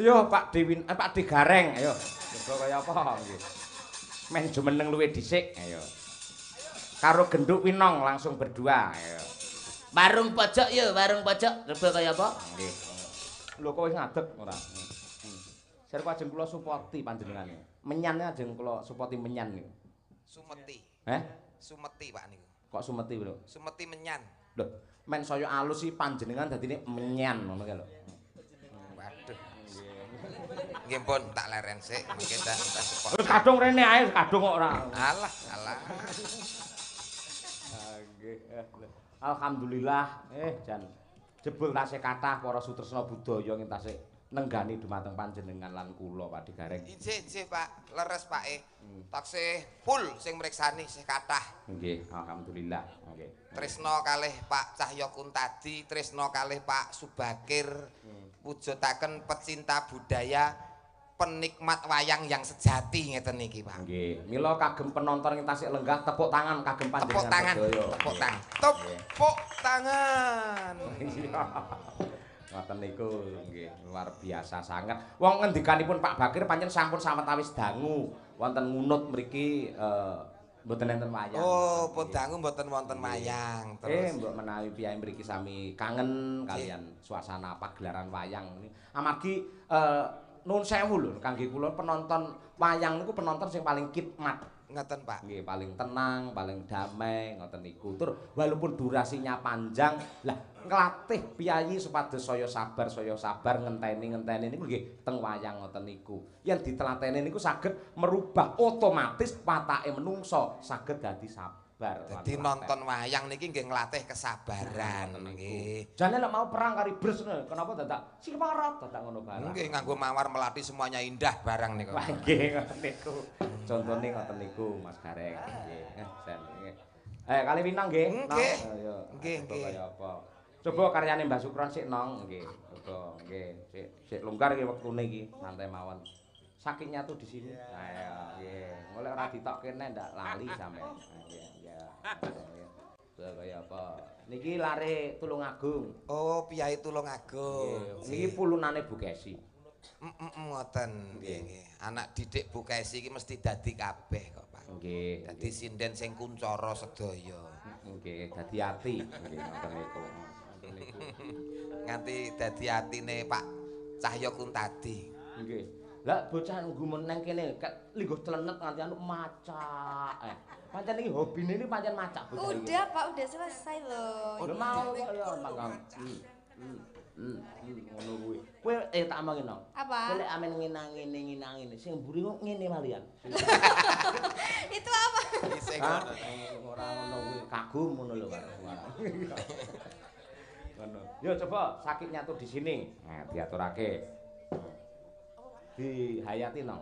Yo Pak Dewin, Pak De Gareng, ayo. Coba kaya apa nggih. Men jumeneng luwih dhisik, ayo. Karo Genduk Winong langsung berdua, ayo. Warung pojok yo, warung pojok. Coba kaya apa? Nggih. Lho kok wis ngadeg ora? Sare ajeng kula supporti panjenengan. Menyan ajeng kula supporti menyan niku. Sumeti. Sumeti Pak niku. Kok sumeti lho? Sumeti menyan. Lho, men saya alus sih panjenengan dadine menyan ngono kae lho. Waduh. Nggih pun tak leren sik, mungkin tak support. Wis kadung rene ae, kadung kok ora. Alah. Nggih. Alhamdulillah, jan jebul tasih kathah para sutresna budaya ngentasih nenggani dumateng panjenengan lan kula Pak Digareng. Injih Pak, leres Pak taksih full sing mriksani sih kathah. Nggih, alhamdulillah. Nggih. Tresna kalih Pak Cahya Kuntadi, tresna kalih Pak Subakir, wujudaken pecinta budaya, penikmat wayang yang sejati ngeten niki Pak. Nggih, mila kagem penonton ing tasik lenggah tepuk tangan kagem panjenengan. Tepuk tangan. Tepuk tangan. Ngoten niku nggih luar biasa sanget. Wong ngendikanipun Pak Bakir pancen sampun sawetawis dangu wonten ngunut mriki mboten enten wayang. Oh, pun dangu mboten wonten wayang. Terus mbok menawi piyai mriki sami kangen kalian suasana pagelaran wayang ini. Amargi nuwun sewu lho kangge kula penonton wayang niku penonton sing paling khidmat. Ngoten Pak. Nggih, paling tenang, paling damai ngoten niku. Tur walaupun durasinya panjang, lah nglatih piyai supados saya sabar ngenteni niku nggih teng wayang ngoten niku. Yen ditelateni niku saged merubah otomatis watake menungso saged dadi sabar. Dadi nonton wayang niki nggih nglatih kesabaran nggih. Jane lek mau perang kari bres kenapa dadak siwarat dadak ngono barang. Nggih nganggo mawar melati semuanya indah barang niku. Wah nggih ngoten niku. Contone ngoten niku Mas Gareng nggih. Sen nggih. Kali Winong nggih. Nggih. Nggih. Kaya apa? Coba karyane Mbah Sukron sik nong nggih. Coba nggih. Sik longgar iki wektune iki santai mawon. Sakitnya tuh di sini. Nah, nggih. Golek ora ditok kene ndak lali sampean. Nggih. Kaya apa? Niki lare Tulungagung. Oh, Piyai Tulungagung. Niki pulunane Bu Kesi. Ngoten nggih. Anak didik Bu Kesi iki mesti dadi kabeh kok, Pak. Nggih. Dadi sinden sing kuncara sedaya. Nggih, dadi ati. Nggih, ngoten niku. Nganti dadi atine Pak Cahya Kuntadi. Nggih. Lah bocah nggumun nang kene lingguh celenet nganti anu macak. Pancen iki hobine iki pancen macak bocah iki. Udah Pak, udah selesai loh. Udah mau kaya mangkang. Ngono kuwi. Kowe tak omongin no. Apa? Kowe lek amen ngene sing mburi kok ngene malian. Itu apa? Isih Ora ngono kuwi kagum ngono lho Pak. Ngono. Yo coba sakit nyatu di sini. Nah, diaturake. Dihayati no.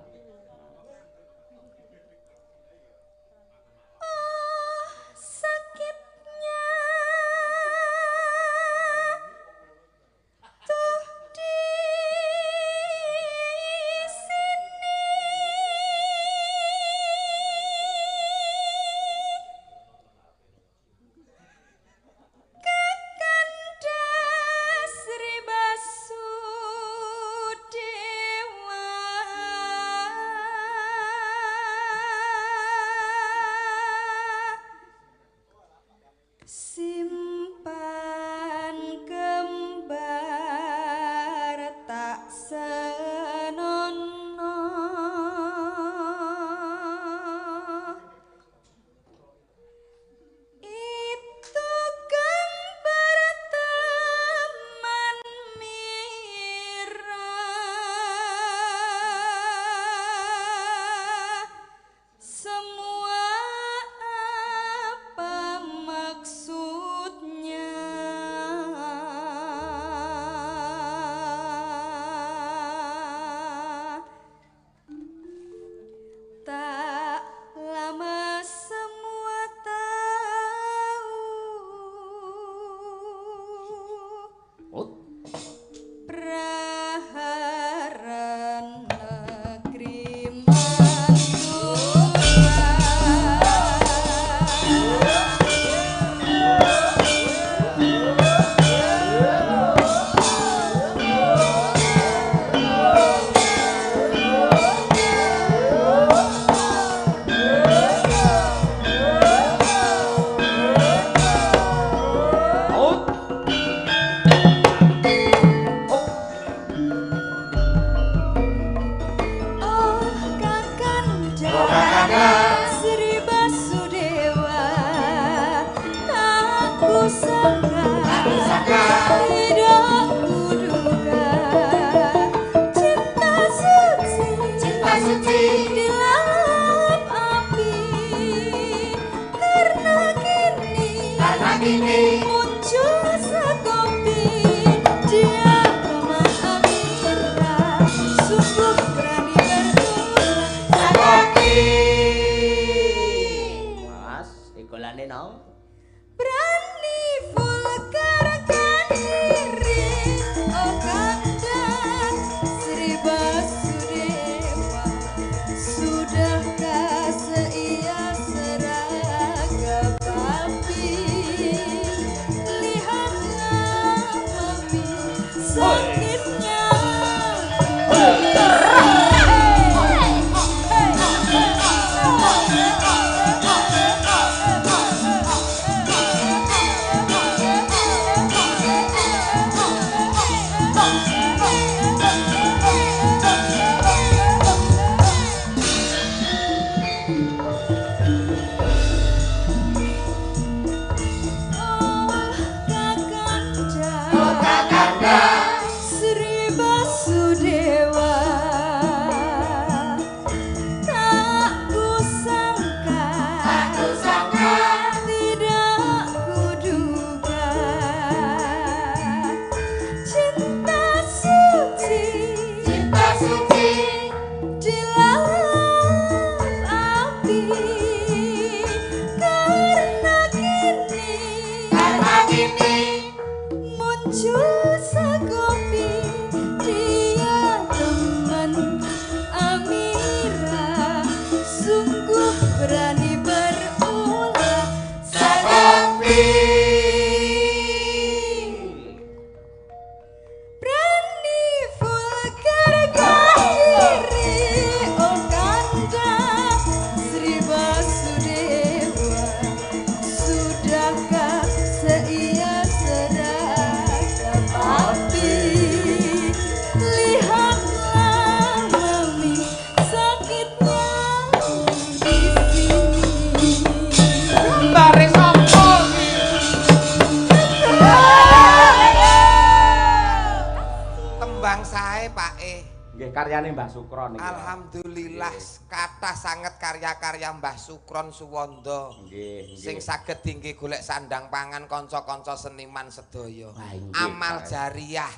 Karyane Mbah Sukron iki. Alhamdulillah kathah sanget karya-karya Mbah Sukron Suwanda. Nggih, sing saged inggih golek sandang pangan kanca-kanca seniman sedaya. Amal jariah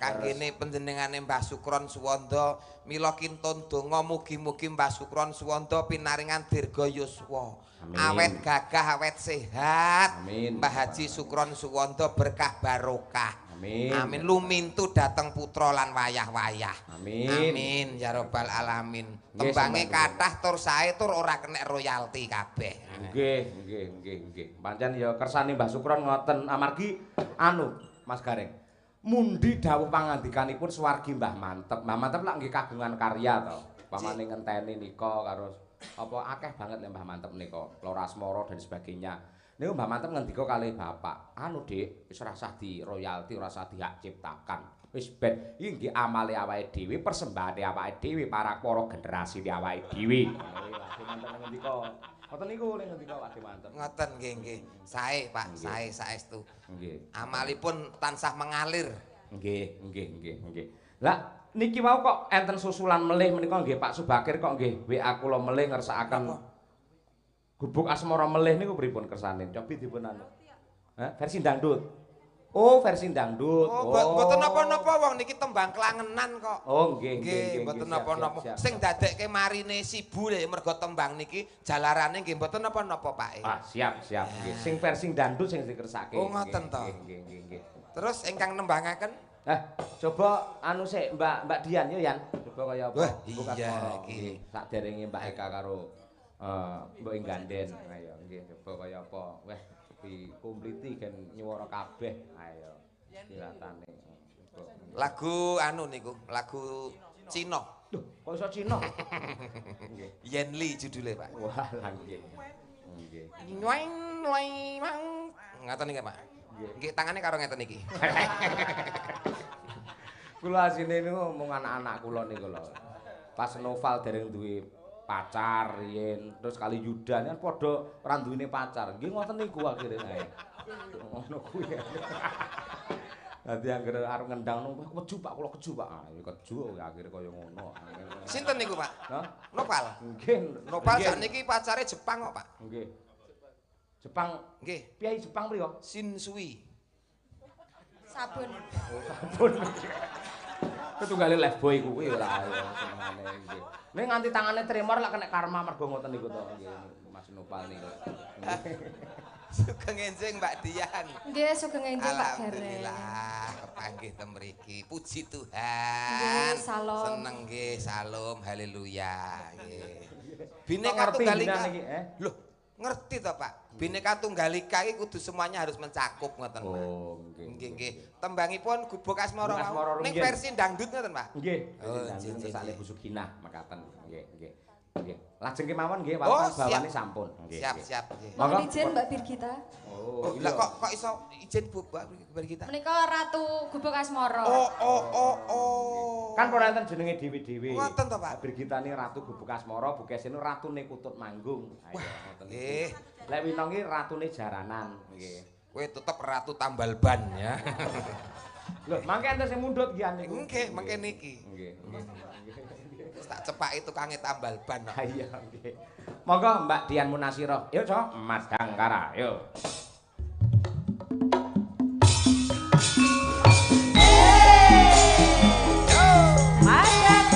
kanggene panjenengane Mbah Sukron Suwanda. Mila kintun donga mugi-mugi Mbah Sukron Suwanda pinaringan dirga yuswa. Awet gagah, awet sehat. Mbah Haji Sukron Suwanda berkah barokah. Amin. Lumintu dateng putra lan wayah-wayah. Amin ya rabbal alamin. Tembange kathah tur sae tur ora kenek royalti kabeh. Nggih. Pancen ya kersane Mbah Sukron ngoten amargi Mas Gareng. Mundi dawuh pangandikanipun suwargi Mbah Mantep. Mbah Mantep lak nggih kagungan karya to. Pamane ngenteni nika karo apa akeh banget lek Mbah Mantep nika. Lora Asmara dan sebagainya. Niku Mbah Mantep ngendika kalih bapak, Dik, wis ora usah di royalti, ora usah dihak ciptakan. Wis ben iki nggih amale awake dhewe, persembahane awake dhewe, para generasi awake dhewe. Wadhe Mantep ngendika. Ngoten niku nek ngendika Wadhe Mantep. Ngoten nggih. Sae, Pak, sae saestu. Nggih. Amalipun tansah mengalir. Nggih. Lah niki wau kok enten susulan melih menika nggih Pak Subakir kok nggih WA kula melih ngersakaken Gubuk Asmara melih niku pripun kersane? Cobi dipun anu. Versi dangdut. Oh, versi dangdut. Mboten napa-napa wong niki tembang klangenan kok. Oh, nggih. Mboten napa-napa. Sing dadekke marine sibu mergo tembang niki jalarane nggih mboten napa-napa, Pak. Siap. Nggih. Sing versi dangdut sing dikersake. Oh, ngoten to. Nggih. Terus ingkang nembangaken? Coba anu sik Mbak Dian yo Yan. Coba kaya apa? Iya iki. Saderenge Mbak Eka karo Mbok Ganden, ayo nggih coba kaya apa. Weh dikompliti gen nyuwara kabeh. Ayo. Dilatane. Lagu anu niku, lagu Cina. Loh, kok iso Cina? Nggih. Yen Li judule, Pak. Wah, nggih. Nggih. Nyueng mang. Ngaten niki, Pak. Nggih, tangane karo ngeten iki. Kula asine niku mung anak-anak kula niku lho. Pas Noval dereng duwe pacar yen terus kali Yudan kan padha ora duwene pacar. Nggih ngoten niku akhire ae. Ngono kuwi. Dadi anggere arep ngendang nang keju Pak, kula keju Pak. Ah, keju akhire kaya ngono. Sinten niku, Pak? Hah? Nopal. Nggih. Nopal sakniki pacare Jepang kok, Pak. Nggih. Jepang. Nggih. Piye Jepang priyo? Shinsui. Sabun. Oh, sabun. Ketunggale lefboy kuwi ora senengane nggih. Ning nganti tangane tremor lak kena karma mergo ngoten niku to nggih Mas Nopal niku. Sugeng enjing Mbak Dian. Nggih, sugeng enjing Pak Gareng. Alhamdulillah kepanggih ten mriki. Puji Tuhan. Nggih, salam. Seneng nggih, salam haleluya nggih. Bineka Ngerti Tunggal Ika. jenengan iki, Loh, ngerti to, Pak? Bineka Tunggal Ika iki kudu semuanya harus mencakup ngoten, Pak. Oh, nggih. Nggih. Tembangipun Gubuk Asmara Asmara ning nggih. versi dangdut ngoten, Pak. Nggih. Oh, Nggih. Sale Busukinah makaten. Nggih. Nggih. Lajeng kemawon nggih, Oh, Pak bawane sampun. Nggih. Siap nggih. Monggo. Mohon izin Mbak Birgita. Oh, lah kok iso izin Bu Mbak kita? Menika Ratu Gubuk Asmara. Oh. Kan ora enten jenenge dhewe-dhewe. Ngoten to, Pak. Birgitane Ratu Gubuk Asmara, Bukesine Ratune Kutut Manggung. Ayo ngoten niku. Nggih. Lek winong iki ratune jaranan, nggih. Kowe tetep Ratu Tambal Ban ya. Lho, mangke enten sing mundhut iki an niku. Nggih, mangke niki. Nggih. Wis tak cepaki tukange tambal ban. Ha iya nggih. Monggo Mbak Dian Munasirah. Yuk, Cok, Mas Dangkara, yuk. Adat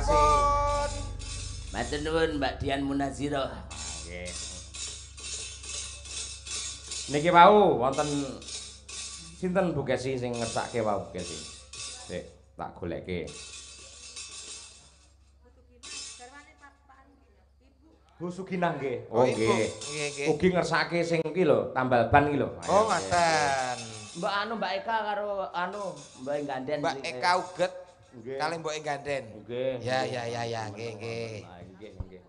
kasih. Matur nuwun Mbak Dian Munaziro. Nggih. Niki wau wonten sinten Bu Kesi sing ngersake wau Bu Kesi? Sik, tak goleke. Bu Suginah nggih. Oh nggih. Nggih. Ugi ngersake sing iki lho, tambal ban iki lho. Oh ngoten. Mbak Eka karo Mbak Ganden. Mbak Eka uget Nggih. kali Mbok Ganden. Nggih. Ya nggih nggih. Ah, nggih nggih.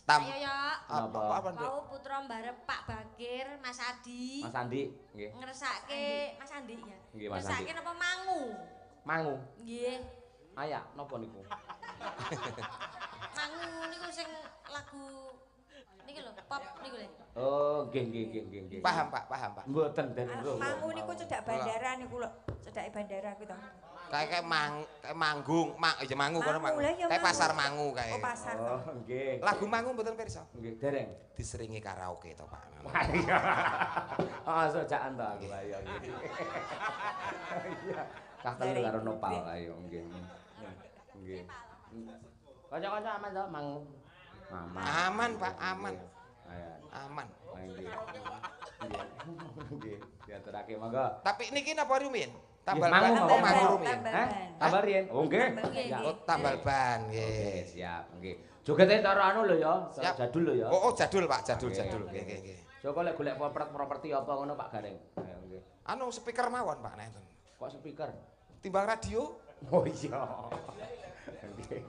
Tam. Ayo ya. Apa Nduk? Mau putra mbarep Pak Bakir, Mas Adi. Mas Andi nggih. Ngersake Mas Andi ya. Nggih, Mas Ngersake Andi. napa mangu? Mangu. Nggih. Ayak napa niku? Mangu niku sing lagu niki lho, pop niku lho. Oh, nggih. Paham Pak. Mboten den lho. Mangu niku cedak bandara niku lho, cedake bandara kuwi to. Kayak manggung, ya Mangu kono Mangu, Mangu. lah ya Kayak Mangu. pasar Mangu kayak. Oh pasar to. Oh, nggih. Lagu Mangu mboten pirsa. Nggih, dereng. Diseringi karaoke to Pak. Wah, iya. Ah, sojaan to aku ayo nggih. Iya. Kakek karo nopal ayo nggih. Nggih. Kanca-kanca aman to, Mang? Aman Pak, aman. Ayo. Aman. Nggih. Nggih. Diaturake monggo. Tapi niki napa rumiyin? Tambal Mangu, ban Mangu, apa Mangu Mangu. rumiyin? Hah? Tambal riyen. Oh, nggih. Nggih. Oh, tambal ban Oke, nggih. siap. Nggih. Jogete cara anu lho ya, cara Siap. jadul lho ya. Oh, jadul Pak, jadul. Oke. Nggih. Coba lek golek properti apa ngono Pak Gareng. Ayo nggih. Anu speaker mawon Pak nenten. Kok speaker? Timbang radio Oh iya. Nggih.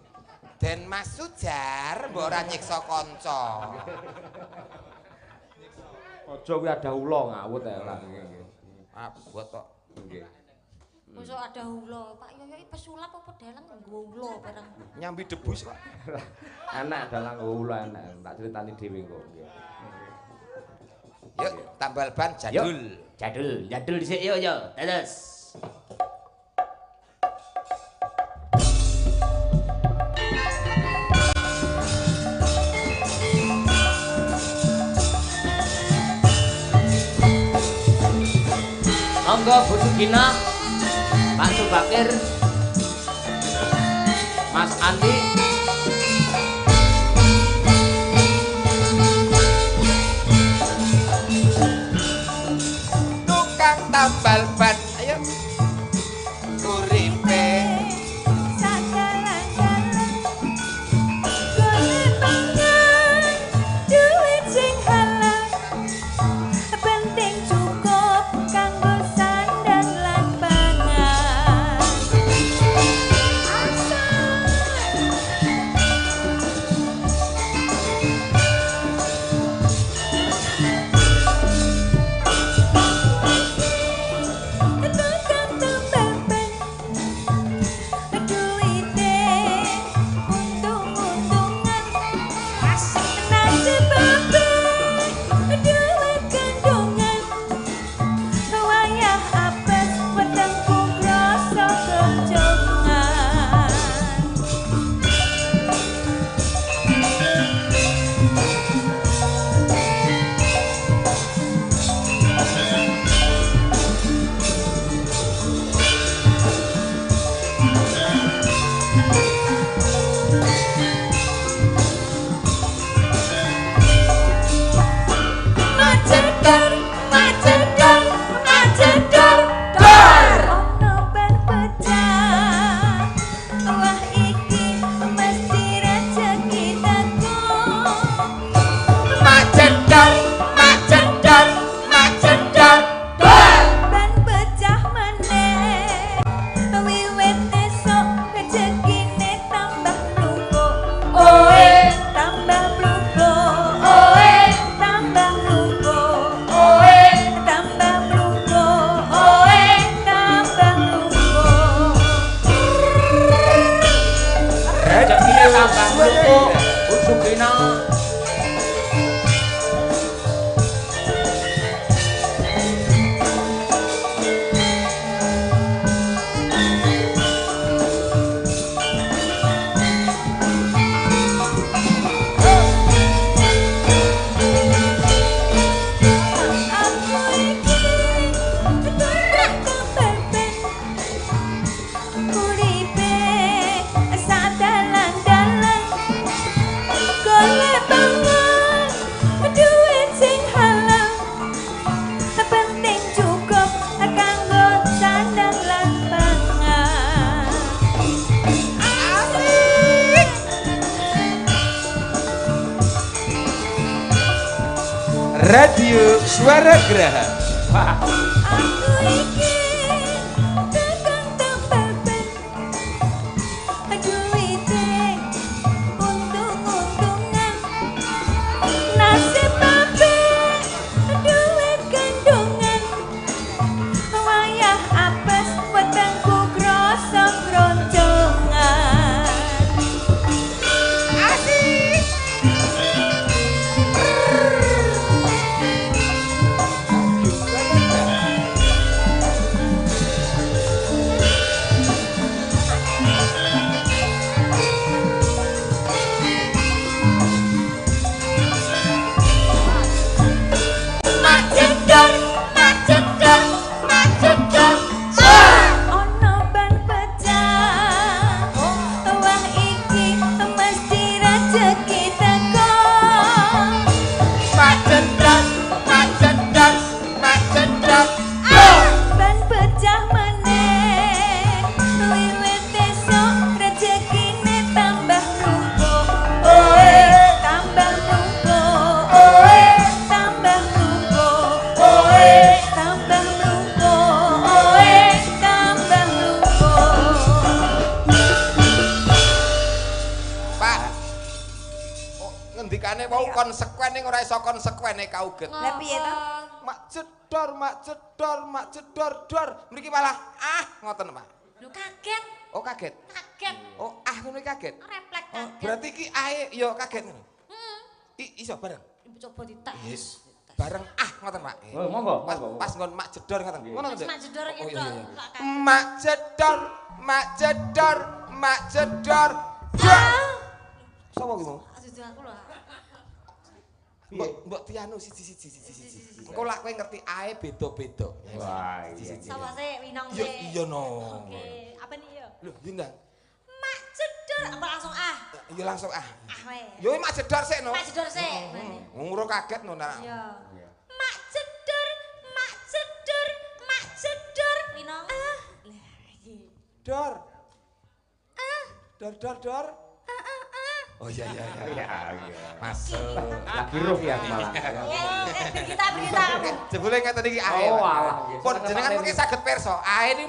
Den Mas Sujar mbok ora nyiksa kanca. Aja kuwi ada ula ngawut ae lah nggih. Ah, buat tok. Nggih. Mosok ada ulo, Pak Yoyo iki pesulap apa dalang nggo ulo barang. Nyambi debus Pak. Enak dalang ula enak. Tak critani dhewe kok nggih. Yuk, tambal ban jadul. Jadul dhisik yo. Terus. Monggo Bu Sugina, Pak Subakir, Mas Andi. Tukang tambal ban. Ayo. Uripe Sadalan-dalan golek mangan duit sing halal penting cukup kanggo sandang lan pangan tukang tambal ban duite untung-untungan nasib babe duit kandungan wayah apes wetengku krasa kejongan macedor dor ono ben pecah wah iki mesti rezeki teko macedor dor ben pecah maneh wiwit esuk rezekine tambah mluko oe tambah mluko oe tambah mluko oe tambah mluko oe tambah mluko Rezekine tambah mluko, Bu Sugina. aku iki tukang tambal ban uripe sadalan Radio Suara Geraha. Aku iki tekan tembel-bel duwite untung-untungan nasib babe duwe kandungan wayah apes wetengku krasa kroncongan asik ono ban pecah wah iki mesti rezeki teko ban pecah meneh wiwit esuk rezekine tambah numpuk tambah numpuk tambah numpuk tambah numpuk tambah numpuk Pak. Oh, ngendikane wau konsekuen ning ora iso konsekuen kauget. Lah piye to? Mak jedor dor. Mriki malah ngoten, Pak. Lu kaget, Oh, kaget. kaget. Oh, ngono kaget. Refleks Oh, kaget. berarti ki ae ya kaget ngono. Iso bareng. Ibu coba ditek. Yes. Bareng ngoten, Pak. Oh, monggo, Pas monggo. pas nggon mak jedor ngoten. Ngono Mas to. mak jedor Oh, gitu. iya, iya. Lak kaget. Mak jedor. Dor. Sapa ki mau? Aduh aku lho. Mbok Tianu siji. Engko lak kowe ngerti ae beda-beda. Wah, iya. Sama sih winong Yo sih. iya no. Oke, apa nih yo? Lho, iya ndang. Mak jedor apa langsung ah? Iya langsung Weh. Yo mak jedor sik no. Mak jedor sih. Ngurung kaget no nak. Iya. Mak jedor. Winong. Lah iki. Dor. Dor. Oh iya. Iya. Masuk. Lagi ruh ya malah. Kita kamu. Jebule ngeten iki ae. Oh, alah. Pun jenengan mungkin saged pirsa. Ae ini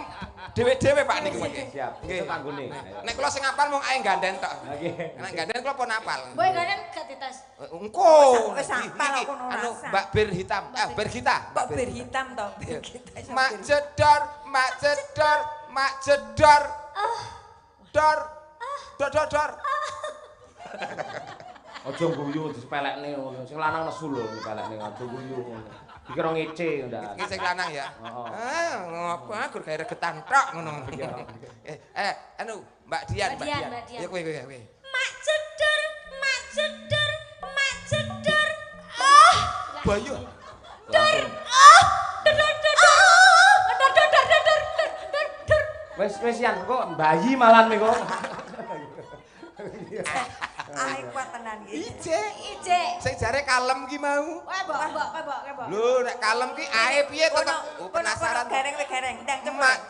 dhewe-dhewe Pak niku mungkin. Siap. Itu tanggune. Nek kula sing apal mung ae ganden tok. Nggih. Nek ganden kula pun apal. Boy ganen gak dites. Engko. Wis apal Iki, aku ora anu rasa. Mbak Bir Hitam. Bir Gita. kok bir hitam to Mak jedor. Dor. Aja guyu disepelekne ngono. Sing lanang nesu lho dipelekne aja guyu ngono. Dikira ngece ndak. Iki sing lanang ya. Heeh. Ngopo gur gawe regetan tok ngono. Anu Mbak Dian. Mbak Dian. Ya kowe. Mak jedor. Bayu. Dor. Wis yan kok bayi malan niku. kuat tenan iki Ije. Sing jare kalem ki mau. Mbok. Lho nek kalem ki ae piye tetep penasaran. gareng ndang Mak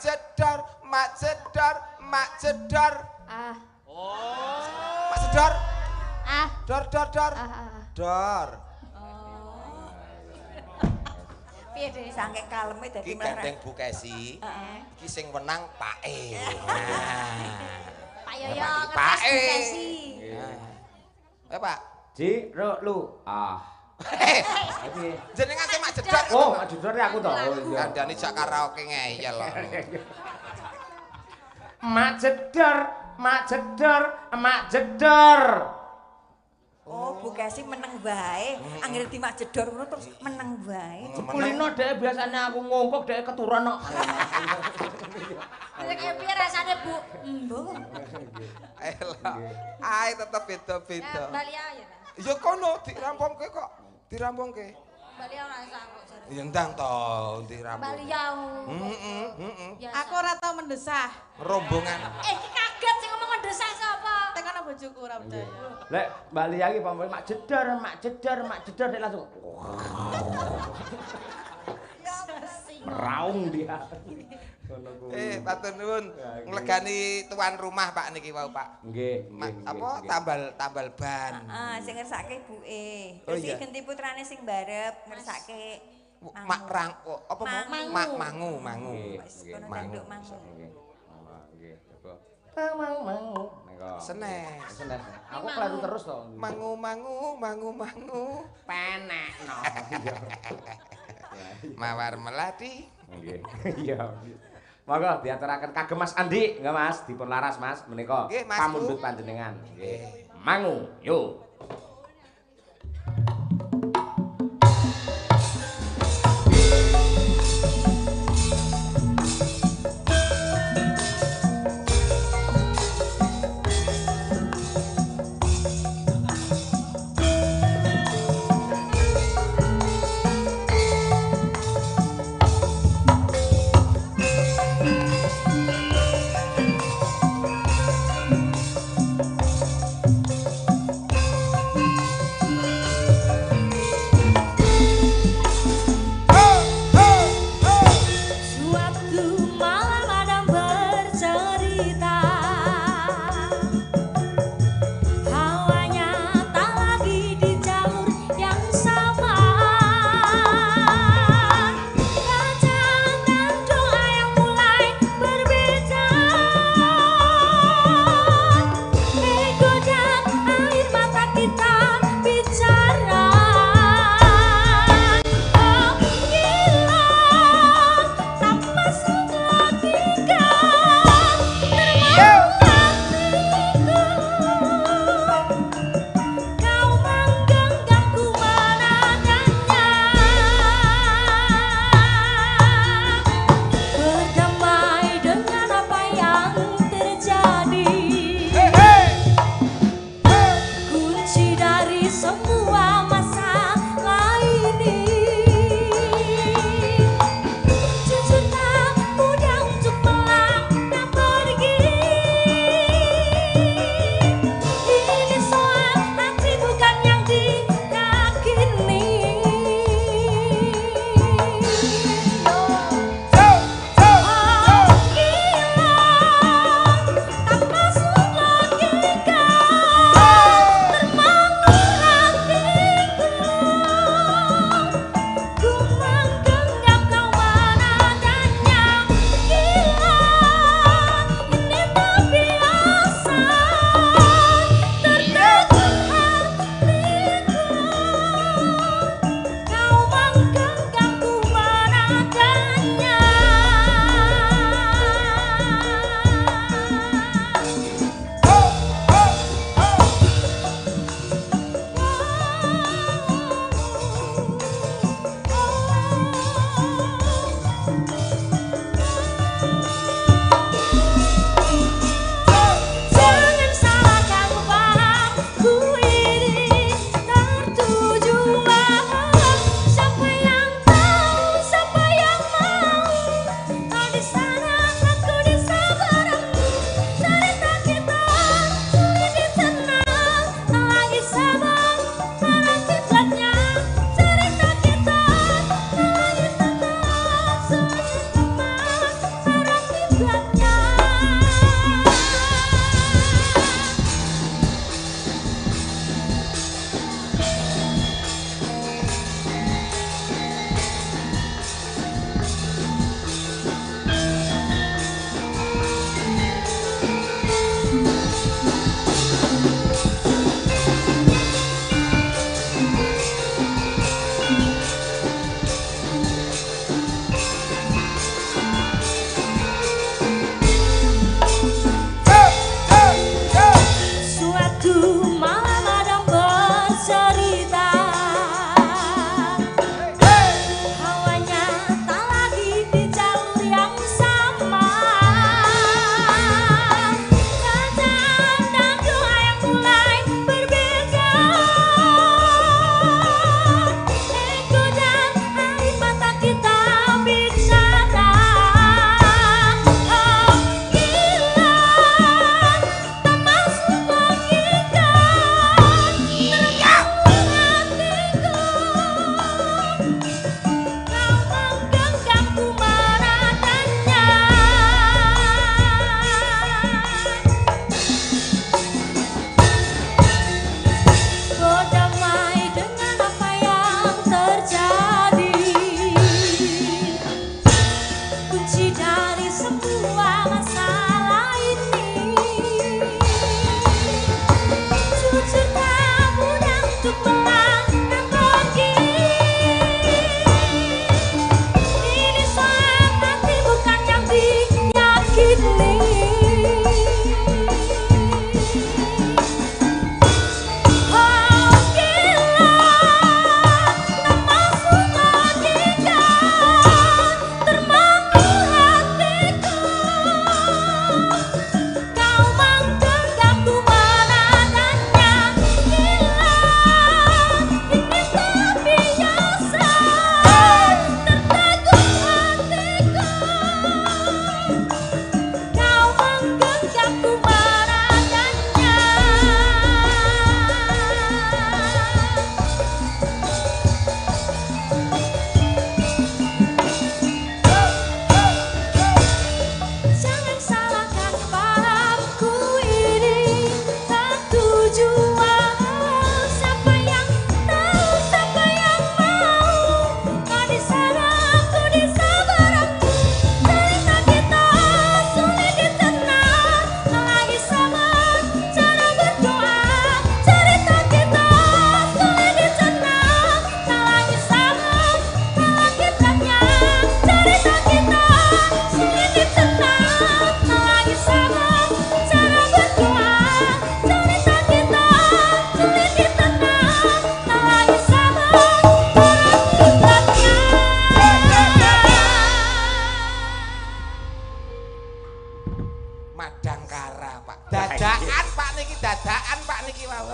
jedor. Ah. Mak jedor. Ah. Dor. Dor. Piye deh? sange kaleme dadi Iki gandeng Bu Kesi. Iki sing menang Pak E. Pak Yoyo Pak E. ngetes Pak. Ji, ro, lu. Iki. Jenengan sing mak jedor. Oh, jedore aku to. Oh iya. Kandhane jak karaoke ngeyel lho. Mak jedor. oh Bu Kesi meneng wae anggere dimak jedor ngono terus meneng wae Kulino dhek biasane aku ngongkok dhek keturon kok. Kayak piye rasane, Bu? Mbok. Elah. Ae tetep beda-beda. Bali ae ya. Ya kono dirampungke kok. Dirampungke. Bali ora iso aku jare. Ya ndang to dirampung. Bali yau. Aku ora tau mendesah. Rombongan. Iki kaget sing ngomong ndesah sapa? Tekan bojoku ora percaya. Lek Bali lagi pamane mak jedor dhek langsung. Meraung dia. Ngono kuwi. Matur nuwun. Nglegani tuan rumah Pak niki wau Pak. Nggih, Apa tambal ban. Heeh, sing ngersake ibuke. Oh, Terus iya. iki genti putrane sing barep ngersake Mak rang apa mau? Mangu. Wis kono tanduk mangu. Nggih. Nggih, coba. Mang. Senes. Senes. Aku kleru terus to. Mangu. Penekno. Mawar melati. Nggih. Iya. Monggo diaturaken kagem Mas Andi, enggak Mas, dipun laras Mas menika Nggih, Mas, pamundhut Bu. panjenengan. Nggih. Mangu, yo.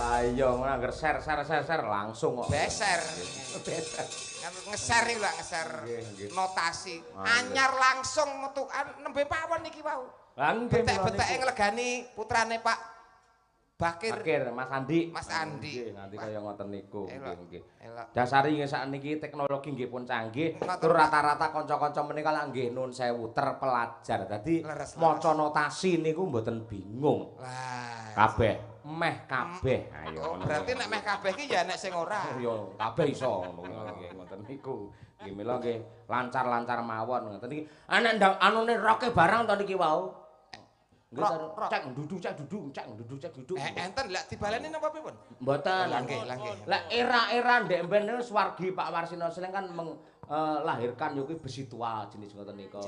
Ayo ngono anggar share langsung kok. Beser. Beser. Ngeser iki lho, ngeser notasi. Anyar langsung metu nembe pawon iki wau. Lah nggih. Betek-beteke nglegani putrane Pak Bakir. Mas Andi. Mas Andi. Nggih, nganti kaya ngoten niku. Nggih. Elok. Dasari nggih sakniki teknologi nggih pun canggih. Tur rata-rata kanca-kanca menika lak nggih nun sewu terpelajar. Dadi maca notasi niku mboten bingung. Lah. Kabeh, meh kabeh. Ayo. Berarti nek meh kabeh iki ya nek sing ora. Ya kabeh iso ngono nggih ngoten niku. Nggih mila nggih lancar-lancar mawon ngoten iki. Ana anune roke barang to niki wau. Cek duduk. Enten lek dibaleni napa pripun? Mboten. Lah nggih. Lek era-era ndek mben swargi Pak Warsina Seleng kan melahirkan yo kuwi besi tua jenis ngoten nika.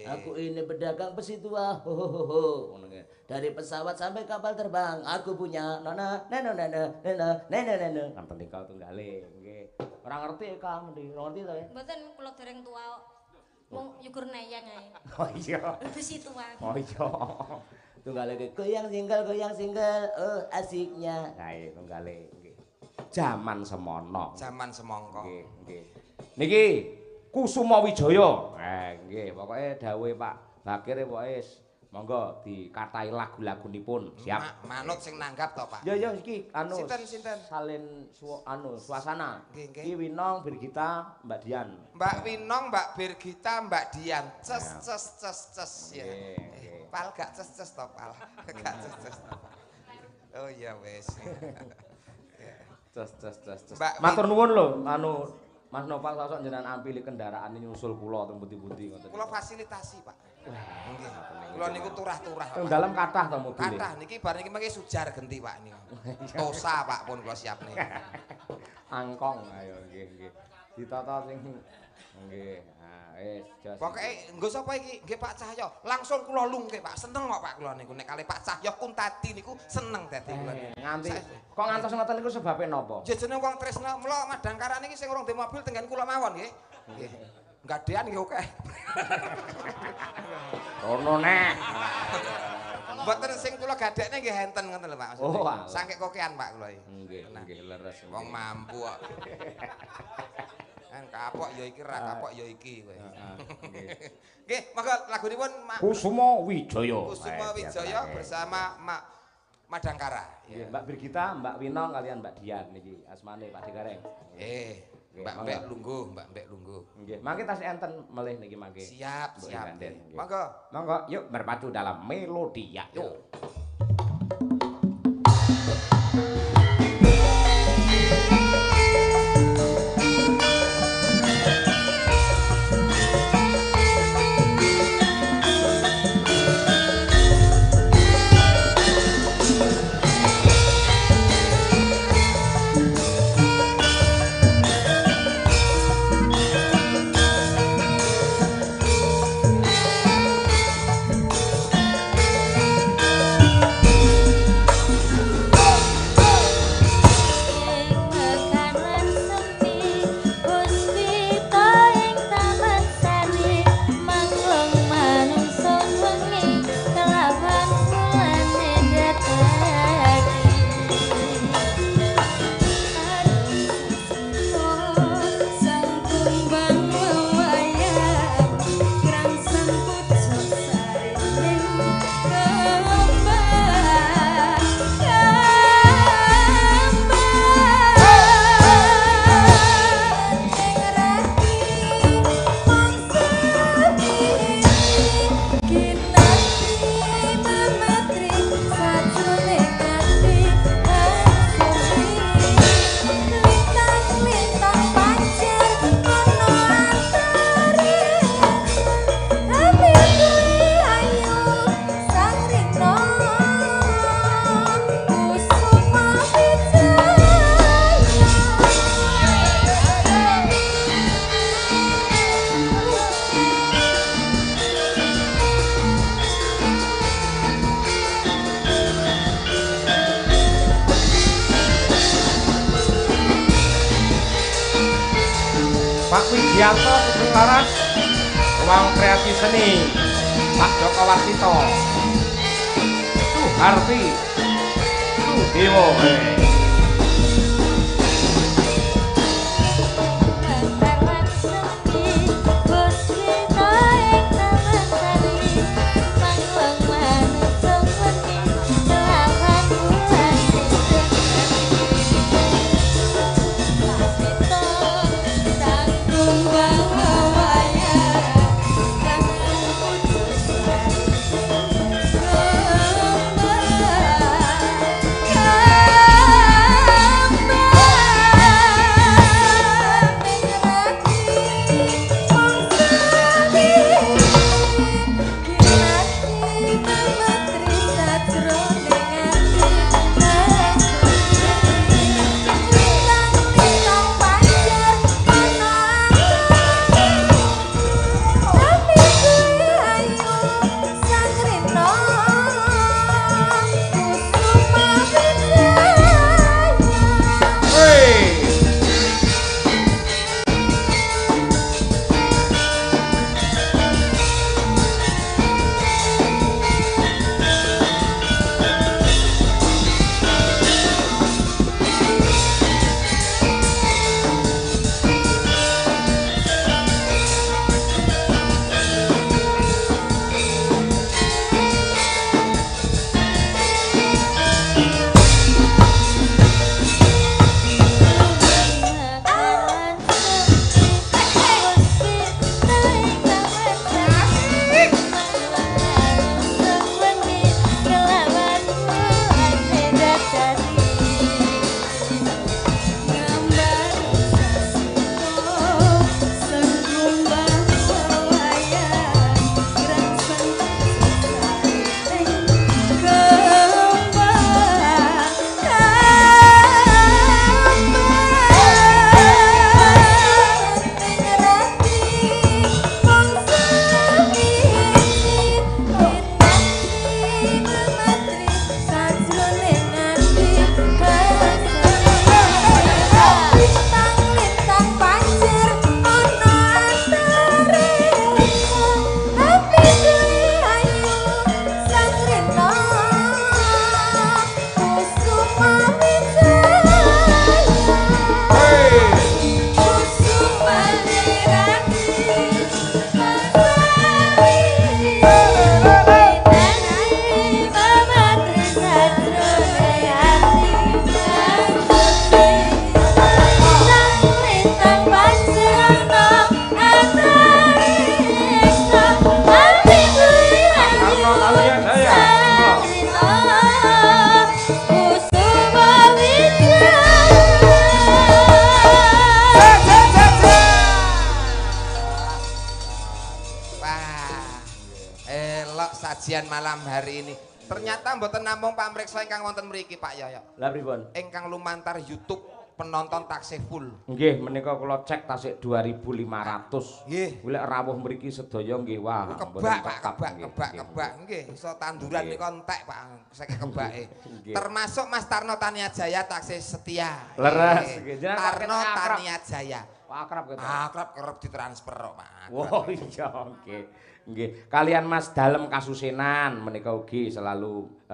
Aku ini pedagang besi tua. Ngono nggih. Dari pesawat sampai kapal terbang aku punya nona. Ngoten nika tunggale nggih. Ora ngerti ka mendhi, ora ngerti to ya? Mboten kula dereng tuwa kok. Wong yukur neyang ae. Oh iya. Besi tua. Oh iya. Tunggale goyang single. Oh asiknya. Nah, iya tunggale nggih. Zaman semono. Zaman semangka. Nggih. Niki Kusuma Wijaya. Nggih, pokoke dawuhe Pak Bakir pokoke monggo dikatai lagu-lagunipun. Siap. Manut sing nanggap to, Pak. Ya iki anu Sinten? Salin suasana. Nggih. Iki Winong, Birgita, Mbak Dian. Mbak Winong, Mbak Birgita, Mbak Dian. Ces ya. Nggih. Pal gak ces to, Pal. Gak ces. Oh iya wis. Ces. Mbak Matur nuwun lho anu Mas Nopal sosok jenengan ampili kendaraan nyusul kula teng pundi-pundi ngoten. Kula fasilitasi, Pak. Nggih. Kula niku turah-turah. Teng dalem kathah to mobil. Kathah niki bar niki mengki sujar genti, Pak niku. Tosa, Pak, pun kula siapne. Angkong ayo nggih. Ditata sing nggih. Wis jos. Pokoke nggo sapa iki? Nggih Pak Cahyo. Langsung kula lungke, Pak. Seneng kok Pak kula niku nek kalih Pak Cahyo Kuntadi niku seneng dadi kula. Nganti kok ngantos ngoten niku sebabe napa? Jejene wong tresna mula Madangkaran iki sing urung di mobil tenggen kula mawon nggih. Nggih. Gadean nggih akeh. Rono nek. Mboten sing kula gadekne nggih enten ngoten lho Pak. Oh, saking kokean Pak kula iki. Nggih leres. Wong mampu kok. Kan kapok ya iki, ra kapok ya iki kowe. Nggih, monggo lagunipun Kusuma Wijaya. Kusuma Wijaya bersama Madangkara. Mbak Birgita, Mbak Winong kalian Mbak Dian niki asmane Pak Degareng. Mbak Mbek Lungguh. Nggih, mangke tas enten melih niki mangke. Siap. Monggo, yuk berpadu dalam melodia. Yuk. Pak Widianto Sugeng Laras, Ruang Kreasi Seni, Pak Joko Warsito, Suharti, Dewa. sajian malam hari ini. Ternyata mboten namung pamriksa ingkang wonten mriki Pak Yoyo. Lah pripun? Ingkang lumantar YouTube penonton taksih full. Nggih, menika kula cek tasik 2.500. Nggih. Golek rawuh mriki sedaya nggih wah. Kebak Pak, kebak. Nggih, iso tanduran nika entek Pak, saking kebake. Termasuk Mas Tarno Tania Jaya taksih setia. Leres nggih. Tarno Tania Jaya. Akrab gitu. Akrab kerep ditransfer kok Pak. Wah iya nggih. Nggih, kalian Mas Dalem Kasusenan menika ugi selalu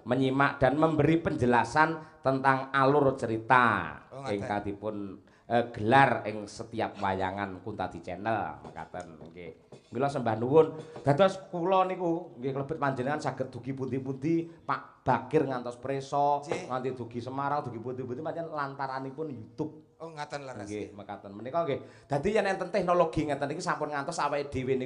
menyimak dan memberi penjelasan tentang alur cerita ingkang dipun gelar ing setiap wayangan Kuntadi Channel mekaten nggih. Mila sembah nuwun dados kula niku nggih klebet panjenengan saged dugi pundi-pundi Pak Bakir ngantos Preso nganti dugi Semarang dugi pundi-pundi pancen lantaranipun YouTube. Oh ngaten leres. Nggih, mekaten. Menika nggih. Dadi yen enten teknologi ngeten iki sampun ngantos awake dhewe